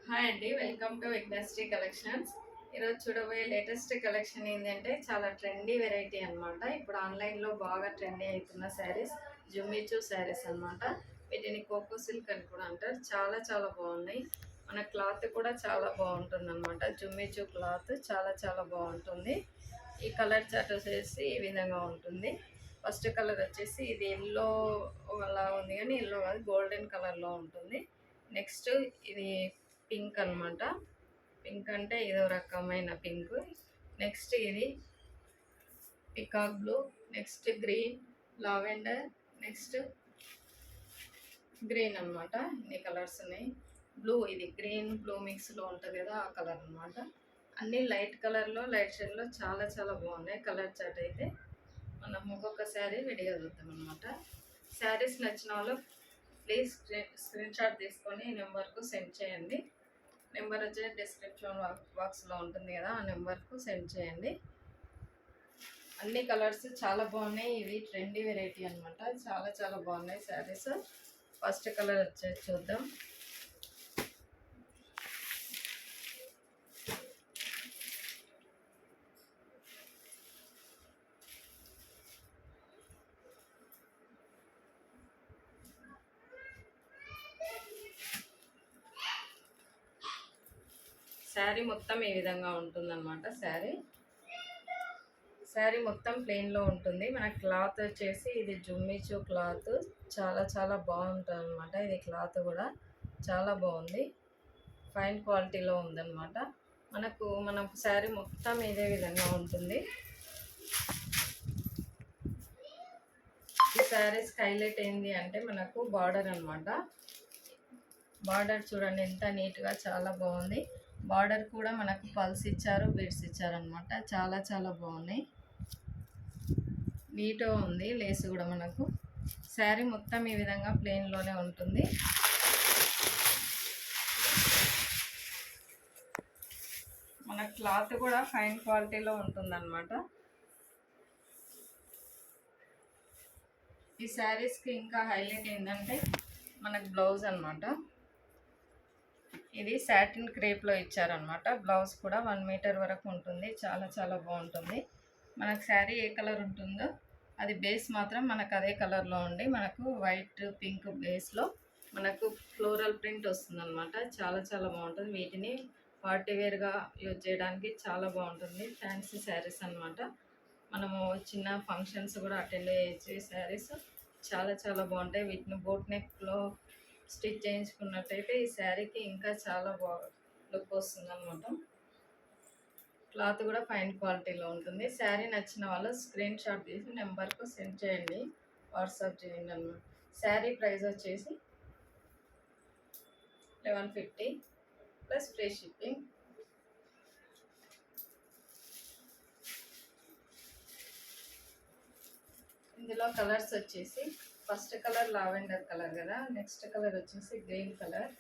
Hi అండి, welcome to Vighnasri collections. ఈరోజు చూడబోయే లేటెస్ట్ కలెక్షన్ ఏంటంటే చాలా ట్రెండీ వెరైటీ అనమాట. ఇప్పుడు ఆన్లైన్లో బాగా ట్రెండీ అవుతున్న శారీస్ జుమ్మిచూ శారీస్ అనమాట. వీటిని కోకో సిల్క్ అని కూడా అంటారు. చాలా చాలా బాగున్నాయి. మన క్లాత్ కూడా చాలా బాగుంటుంది అనమాట. జుమ్మిచూ క్లాత్ చాలా చాలా బాగుంటుంది. ఈ కలర్ చార్ట్ వచ్చేసి ఈ విధంగా ఉంటుంది. ఫస్ట్ కలర్ వచ్చేసి ఇది ఎల్లో అలా ఉంది, కానీ ఎల్లో కాదు, గోల్డెన్ కలర్లో ఉంటుంది. నెక్స్ట్ ఇది పింక్ అనమాట. పింక్ అంటే ఇదో రకమైన పింక్. నెక్స్ట్ ఇది peacock blue, next green, lavender, next green అనమాట. ఇన్ని కలర్స్ ఉన్నాయి. బ్లూ, ఇది గ్రీన్ బ్లూ మిక్స్లో ఉంటుంది కదా, ఆ కలర్ అనమాట. అన్నీ లైట్ కలర్లో, లైట్ షేడ్లో చాలా చాలా బాగున్నాయి. కలర్ చార్ట్ అయితే మనం ఒక్కొక్క శారీ విడిగా చూద్దాం అనమాట. శారీస్ నచ్చిన వాళ్ళు ప్లీజ్ స్క్రీన్ షాట్ తీసుకొని ఈ నెంబర్కు సెండ్ చేయండి. నెంబర్ వచ్చేసి డిస్క్రిప్షన్ బాక్స్లో ఉంటుంది కదా, ఆ నెంబర్కు సెండ్ చేయండి. అన్ని కలర్స్ చాలా బాగున్నాయి. ఇవి ట్రెండీ వెరైటీ అనమాట. చాలా చాలా బాగున్నాయి శారీస్. ఫస్ట్ కలర్ వచ్చేసి చూద్దాం. శారీ మొత్తం ఈ విధంగా ఉంటుందన్నమాట. శారీ మొత్తం ప్లెయిన్లో ఉంటుంది. మన క్లాత్ వచ్చేసి ఇది జుమ్మిచూ క్లాత్. చాలా చాలా బాగుంటుంది అనమాట. ఇది క్లాత్ కూడా చాలా బాగుంది, ఫైన్ క్వాలిటీలో ఉందన్నమాట. మన శారీ మొత్తం ఇదే విధంగా ఉంటుంది. ఈ శారీస్ హైలైట్ ఏంది అంటే మనకు బార్డర్ అనమాట. బార్డర్ చూడండి ఎంత నీట్గా, చాలా బాగుంది. బార్డర్ కూడా మనకు పల్స్ ఇచ్చారు, బీడ్స్ ఇచ్చారనమాట. చాలా చాలా బాగున్నాయి, నీట్గా ఉంది. లేస్ కూడా మనకు శారీ మొత్తం ఈ విధంగా ప్లెయిన్లోనే ఉంటుంది. మన క్లాత్ కూడా ఫైన్ క్వాలిటీలో ఉంటుందన్నమాట. ఈ శారీస్కి ఇంకా హైలైట్ ఏంటంటే మనకు బ్లౌజ్ అనమాట. ఇది సాటిన్ క్రేప్లో ఇచ్చారనమాట. బ్లౌజ్ కూడా 1 మీటర్ వరకు ఉంటుంది. చాలా చాలా బాగుంటుంది. మనకు శారీ ఏ కలర్ ఉంటుందో అది బేస్ మాత్రం మనకు అదే కలర్లో ఉండి, మనకు వైట్ పింక్ బేస్లో మనకు ఫ్లోరల్ ప్రింట్ వస్తుందన్నమాట. చాలా చాలా బాగుంటుంది. వీటిని పార్టీ వేర్గా యూజ్ చేయడానికి చాలా బాగుంటుంది. ఫ్యాన్సీ శారీస్ అనమాట. మనము చిన్న ఫంక్షన్స్ కూడా అటెండ్ చేయొచ్చు. ఈ శారీస్ చాలా చాలా బాగుంటాయి. వీటిని బోట్ నెక్లో స్టిచ్ చేయించుకున్నట్టయితే ఈ శారీకి ఇంకా చాలా బాగా లుక్ వస్తుంది అనమాట. క్లాత్ కూడా ఫైన్ క్వాలిటీలో ఉంటుంది. శారీ నచ్చిన వాళ్ళు స్క్రీన్ షాట్ తీసి నెంబర్కు సెండ్ చేయండి, వాట్సాప్ చేయండి అన్నమాట. శారీ ప్రైస్ వచ్చేసి 1150 ప్లస్ ఫ్రీ షిప్పింగ్. ఇందులో కలర్స్ వచ్చేసి ఫస్ట్ కలర్ లావెండర్ కలర్ కదా, నెక్స్ట్ కలర్ వచ్చేసి గ్రీన్ కలర్,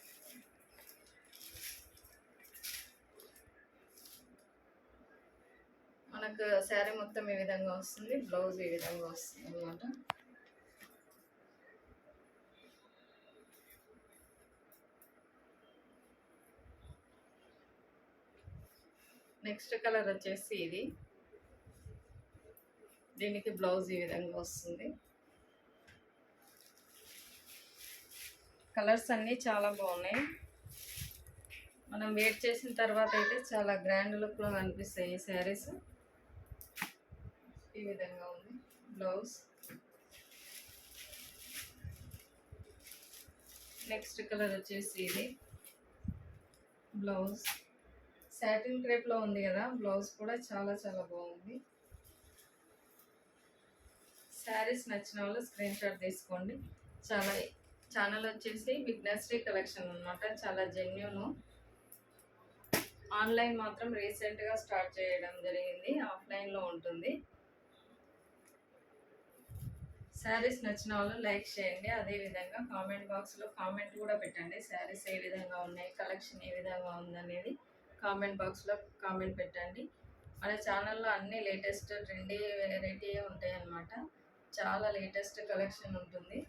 మనకు శారీ మొత్తం ఈ విధంగా వస్తుంది. బ్లౌజ్ ఈ విధంగా వస్తుంది అన్నమాట. నెక్స్ట్ కలర్ వచ్చేసి ఇది, దీనికి బ్లౌజ్ ఈ విధంగా వస్తుంది. కలర్స్ అన్నీ చాలా బాగున్నాయి. మనం వెయిట్ చేసిన తర్వాత అయితే చాలా గ్రాండ్ లుక్లో కనిపిస్తాయి ఈ శారీస్. ఈ విధంగా ఉంది బ్లౌజ్. నెక్స్ట్ కలర్ వచ్చేసి ఇది బ్లౌజ్. సాటిన్ క్రేప్లో ఉంది కదా, బ్లౌజ్ కూడా చాలా చాలా బాగుంది. శారీస్ నచ్చిన వాళ్ళు స్క్రీన్ షాట్ తీసుకోండి. ఛానల్ వచ్చేసి విఘ్నశ్రీ కలెక్షన్ అనమాట. చాలా జెన్యూన్. ఆన్లైన్ మాత్రం రీసెంట్గా స్టార్ట్ చేయడం జరిగింది, ఆఫ్లైన్లో ఉంటుంది. శారీస్ నచ్చిన వాళ్ళు లైక్ చేయండి. అదేవిధంగా కామెంట్ బాక్స్లో కామెంట్ కూడా పెట్టండి. శారీస్ ఏ విధంగా ఉన్నాయి, కలెక్షన్ ఏ విధంగా ఉందనేది కామెంట్ బాక్స్లో కామెంట్ పెట్టండి. మన ఛానల్లో అన్ని లేటెస్ట్ ట్రెండీ వెరైటీ ఉంటాయి అన్నమాట. చాలా లేటెస్ట్ కలెక్షన్ ఉంటుంది.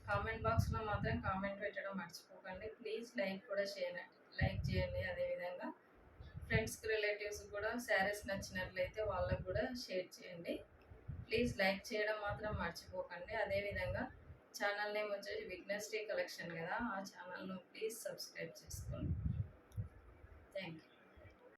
కామెంట్ బాక్స్లో మాత్రం కామెంట్ పెట్టడం మర్చిపోకండి. ప్లీజ్ లైక్ కూడా చేయండి, లైక్ చేయండి. ఫ్రెండ్స్కి రిలేటివ్స్ కూడా శారీస్ నచ్చినట్లయితే వాళ్ళకు కూడా షేర్ చేయండి. ప్లీజ్ లైక్ చేయడం మాత్రం మర్చిపోకండి. అదేవిధంగా ఛానల్ నేమ్ వచ్చేసి విఘ్నశ్రీ కలెక్షన్ కదా, ఆ ఛానల్ను ప్లీజ్ సబ్స్క్రైబ్ చేసుకోండి. Thank you.